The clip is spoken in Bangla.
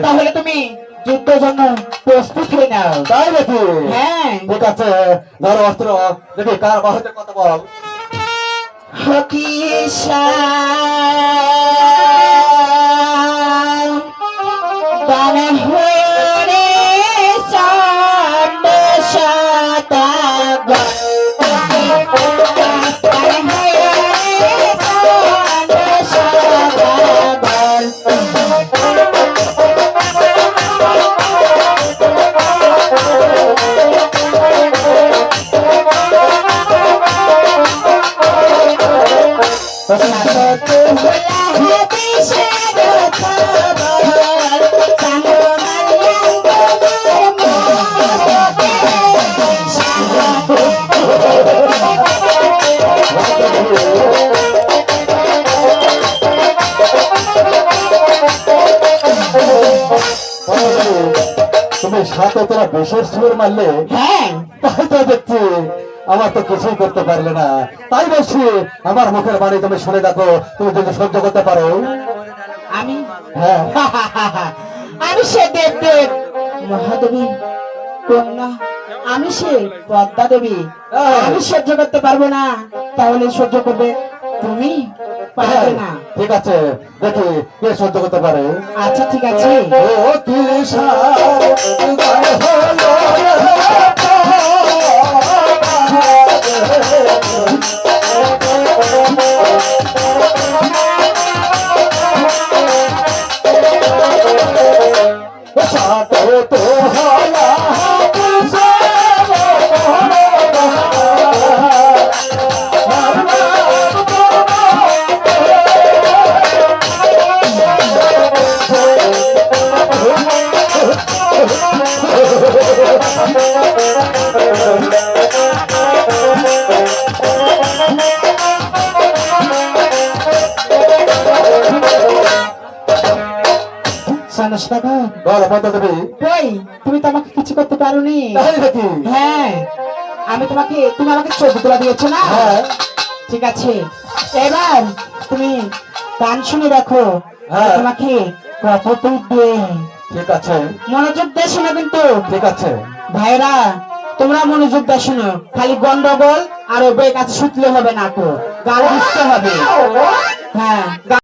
তাহলে তুমি যুদ্ধের জন্য প্রস্তুত হয়ে নাও। তাই নাকি? হ্যাঁ ঠিক আছে, ধরো অস্ত্র। দেখি কার বাহুতে কত বল। দানে হরে চন্ড শতগণ তুমি সাথে তোরা বিশেষ সুর মারলে। হ্যাঁ তাই তো দেখছি আমার তো কিছুই করতে পারলে না। তাই বলছি আমার মুখের বাণী তুমি শুনে দেখো, তুমি যদি সহ্য করতে পারো। আমি হ্যাঁ আমি সে দেবদেব মহাদেবী কন্যা, আমি সে পদ্মা দেবী। আমি সহ্য করতে পারবো না, তাহলে সহ্য করবে তুমি? পারবে না। ঠিক আছে, দেখি কে সহ্য করতে পারে। আচ্ছা ঠিক আছে। ও তৃষা তুমি তো আমাকে কিছু করতে পারোনি। দেখি। হ্যাঁ তুমি আমাকে চোখ তোলা দিয়েছো না? হ্যাঁ ঠিক আছে, এবার তুমি গান শুনে রাখো। হ্যাঁ। তোমাকে কত দিয়ে ঠিক আছে। মনোযোগ দিয়ে শোনো কিন্তু। ঠিক আছে ভাইরা, তোমরা মনোযোগ দিয়ে শোনো। খালি গন্ডগোল আর ওই কাছে শুতলে হবে না, তো গান বুঝতে হবে। হ্যাঁ।